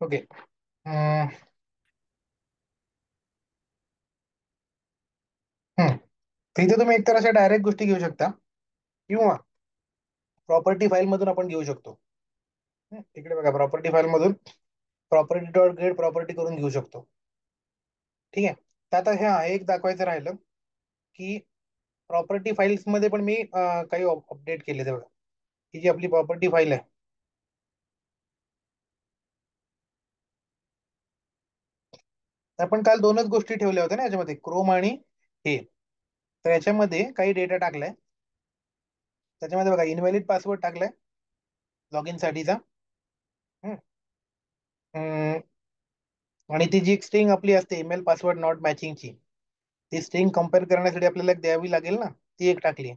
Okay. हम्म, हम्म. तर इथे तुम्ही एकतर अशा डायरेक्ट गोष्टी घेऊ शकता किंवा प्रॉपर्टी फाईल मधून आपण घेऊ शकतो. इकडे बघा, प्रॉपर्टी फाईल मधून प्रॉपर्टी डॉट गेट प्रॉपर्टी करून घेऊ शकतो. ठीक आहे. तर आता हे एक दाखवायचं राहिलं की प्रॉपर्टी फाईल्स मध्ये पण मी काही अपडेट केले ते बघा. ही जी आपली प्रॉपर्टी फाईल आहे, आपण काल दोनच गोष्टी ठेवल्या होत्या ना याच्यामध्ये, क्रोम आणि हे. तर याच्यामध्ये काही डेटा टाकलाय. त्याच्यामध्ये बघा, इनव्हॅलिड पासवर्ड टाकलाय लॉगिन साठीचा. हम्म. हम्म, आणि ती जी स्ट्रिंग आपली असते ईमेल पासवर्ड नॉट मॅचिंगची, ती स्ट्रिंग कम्पेअर करण्यासाठी आपल्याला एक द्यावी लागेल ना, ती एक टाकली.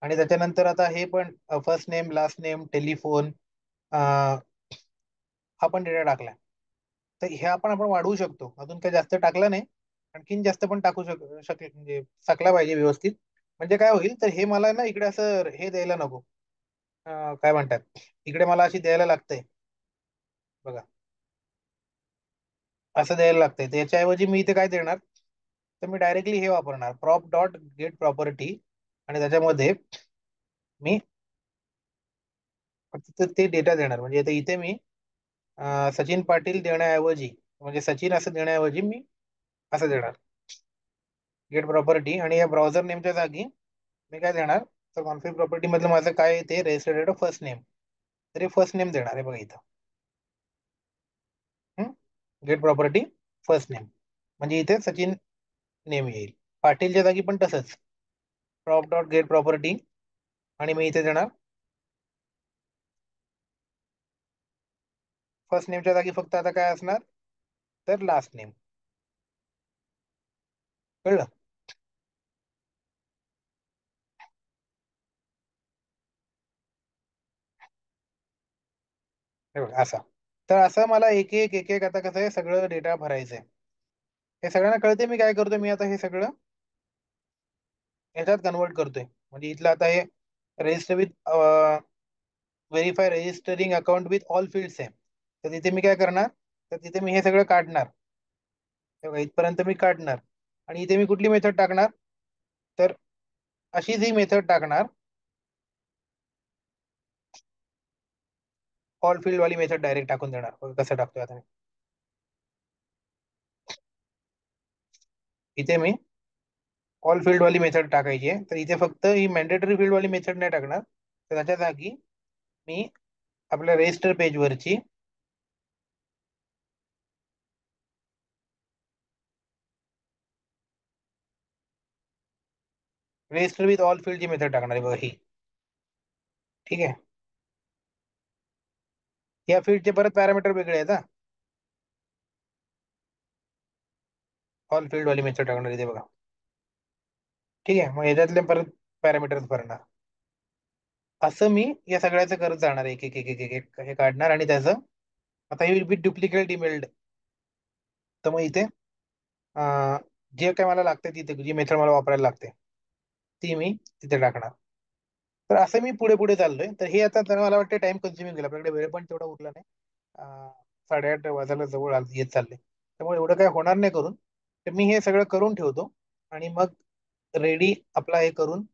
आणि त्याच्यानंतर आता हे पण first name last name telephone, हा पण डेटा टाकलाय. तर हे आपण आपण वाढवू शकतो, अजून काही जास्त टाकलं नाही. आणखीन जास्त पण टाकू शकेल, म्हणजे टाकला पाहिजे व्यवस्थित. म्हणजे काय होईल, तर हे मला ना इकडे असं हे द्यायला नको. काय म्हणतात, इकडे मला अशी द्यायला लागतंय बघा, असं द्यायला लागतंय. त्याच्याऐवजी मी इथे काय देणार, तर मी डायरेक्टली हे वापरणार, प्रॉप डॉट गेट प्रॉपर्टी. आणि त्याच्यामध्ये मी फक्त ते डेटा देणार. म्हणजे आता इथे मी सचिन पाटील देण्याऐवजी, म्हणजे सचिन असं देण्याऐवजी मी असं देणार गेट प्रॉपर्टी. आणि या ब्राउझर नेमच्या जागी मी काय देणार, तर कॉन्फिग प्रॉपर्टी मधलं माझं काय आहे ते रजिस्टर्ड फर्स्ट नेम, तर हे फर्स्ट नेम देणार आहे बघा इथं. गेट प्रॉपर्टी फर्स्ट नेम, म्हणजे इथे सचिन नेम येईल. पाटीलच्या जागी पण तसंच, प्रॉप डॉट गेट प्रॉपर्टी. आणि मी इथे देणार फर्स्ट नेमच्या जागी फक्त आता काय असणार, तर लास्ट नेम. कळलं? हे बघा असा. तर असं मला एक एक एक एक आता कसं आहे, सगळं डेटा भरायचं आहे. हे सगळ्यांना कळते मी काय करतो, मी आता हे सगळं याच्यात कन्वर्ट करतोय. म्हणजे इथलं आता हे register with verify registering account with all fields आहे. तर तिथे मी काय करणार, तर तिथे मी हे सगळं काढणार. हे बघा, इथपर्यंत मी काढणार. आणि इथे मी कुठली मेथड टाकणार, तर अशीच ही मेथड टाकणार, ऑल फील्ड वाली मेथड डायरेक्ट टाकून देणार. बघा कसं टाकतोय आता मी. इथे मी ऑल फील्ड वाली मेथड टाकायची आहे, तर इथे फक्त ही मॅन्डेटरी फील्ड वाली मेथड नाही टाकणार. तर त्याच्या जागी मी आपल्या रजिस्टर पेजवरची रजिस्टर विथ ऑल फील्डची मेथड टाकणार आहे बघा ही. ठीक आहे. या फील्डचे परत पॅरामीटर वेगळे आहेत हा. ऑल फील्ड वाली मेथड टाकणार इथे बघा. ठीक आहे, मग याच्यातले परत पॅरामीटर्स भरणार. असं मी या सगळ्याचं करत जाणार, एक एक एक एक एक एक हे काढणार. आणि त्याचं आता हे विल बी डुप्लिकेट ईमेल्ड. तर मग इथे अं, जे काय मला लागते, तिथे जी मेथड मला वापरायला लागते ती मी तिथे टाकणार. तर असं मी पुढे पुढे चाललोय. तर हे आता तर मला वाटतं टाइम कन्झ्युमिंग गेला, आपल्याकडे वेळ पण तेवढा उरला नाही. 8:30 वाजायला जवळ येत चालले, त्यामुळे एवढं काय होणार नाही करून. तर मी हे सगळं करून ठेवतो. आणि मग रेडी आपला हे करून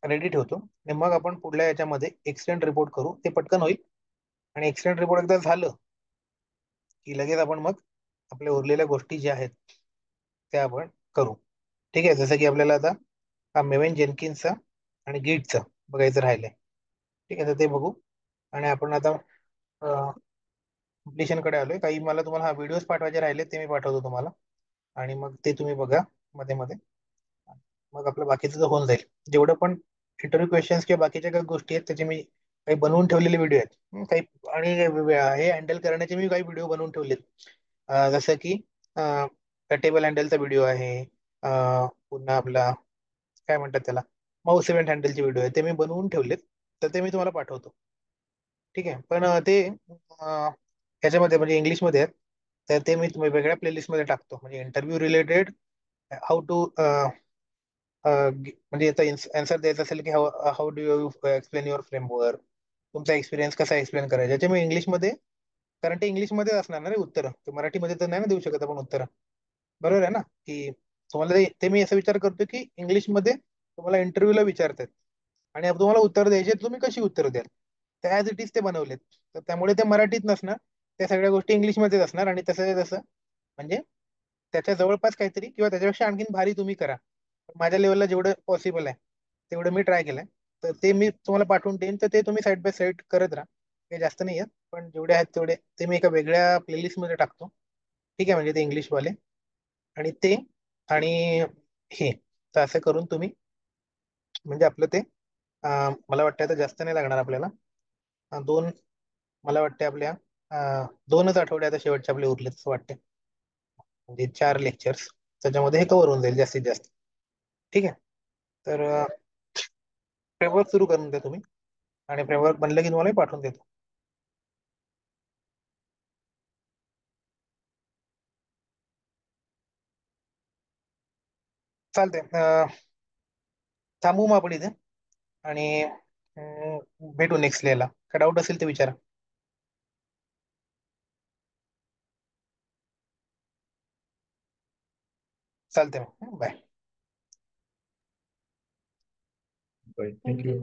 रेडी ठेवतो. आणि मग आपण पुढल्या याच्यामध्ये एक्सटेंड रिपोर्ट करू, ते पटकन होईल. आणि एक्सटेंड रिपोर्ट एकदा झालं की लगेच आपण मग आपल्या उरलेल्या गोष्टी ज्या आहेत त्या आपण करू. ठीक आहे. जसं की आपल्याला आता हा मेवेन जेनकिन्सचा आणि गिटचं बघायचं राहिलंय. ठीक आहे, तर ते बघू. आणि आपण आता कम्प्लिशन कडे आलोय. काही मला तुम्हाला हा व्हिडिओज पाठवायचे राहिले, ते मी पाठवतो तुम्हाला. आणि मग ते तुम्ही बघा मध्ये मध्ये. मग आपलं बाकीचं तर होऊन जाईल. जेवढं पण इंटरव्ह्यू क्वेश्चन्स किंवा बाकीच्या काही गोष्टी आहेत त्याचे मी काही बनवून ठेवलेले व्हिडिओ आहेत. काही आणि हे हँडल करण्याचे मी काही व्हिडिओ बनवून ठेवलेत. जसं की टेबल हँडलचा व्हिडिओ आहे. पुन्हा आपला काय म्हणतात त्याला, माऊस इव्हेंट हँडलचे व्हिडिओ आहे, ते मी बनवून ठेवलेत. तर ते मी तुम्हाला पाठवतो. ठीक आहे. पण ते ह्याच्यामध्ये म्हणजे इंग्लिशमध्ये आहेत. तर ते मी वेगळ्या प्लेलिस्टमध्ये टाकतो. म्हणजे इंटरव्ह्यू रिलेटेड, हाऊ टू म्हणजे याचा आन्सर द्यायचा असेल की how how do you explain your framework, तुमचा एक्सपिरियन्स कसा एक्सप्लेन करायचा ज्याचे मी इंग्लिशमध्ये, कारण ते इंग्लिशमध्ये असणार ना रे उत्तर, ते मराठीमध्ये तर नाही ना देऊ शकत आपण उत्तर. बरोबर आहे ना, की तुम्हाला ते मी असा विचार करतो की इंग्लिशमध्ये तुम्हाला इंटरव्ह्यूला विचारतात आणि अब तुम्हाला उत्तर द्यायचे, तुम्ही कशी उत्तर द्याल, तर ॲज इट इज ते बनवलेत. तर त्यामुळे ते मराठीत नसणार, त्या सगळ्या गोष्टी इंग्लिशमध्येच असणार. आणि तसं तसं म्हणजे त्याच्या जवळपास काहीतरी किंवा त्याच्यापेक्षा आणखीन भारी तुम्ही करा. माझ्या लेवलला जेवढं पॉसिबल आहे तेवढं मी ट्राय केलंय. तर ते मी तुम्हाला पाठवून देईन, तर ते तुम्ही साईड बाय साईड करत राहा. काही जास्त नाही आहेत, पण जेवढे आहेत तेवढे ते मी एका वेगळ्या प्लेलिस्टमध्ये टाकतो. ठीक आहे, म्हणजे ते इंग्लिशवाले आणि ते आणि हे, तर असं करून तुम्ही म्हणजे आपलं ते मला वाटतं आता जास्त नाही लागणार आपल्याला. दोन, मला वाटते आपल्या 2च आठवडे आता शेवटचे आपले उरले असं वाटते. म्हणजे 4 लेक्चर्स, त्याच्यामध्ये हे कव्हर होऊन जाईल जास्तीत जास्त. ठीक आहे. तर फ्रेमवर्क सुरू करून द्या तुम्ही, आणि फ्रेमवर्क बनलं की तुम्हाला पाठवून देतो. चालतंय. थांबू मग आपण इथे, आणि भेटू नेक्स्ट लेला. काय डाऊट असेल ते विचारा. चालतंय मग, बाय. थँक्यू.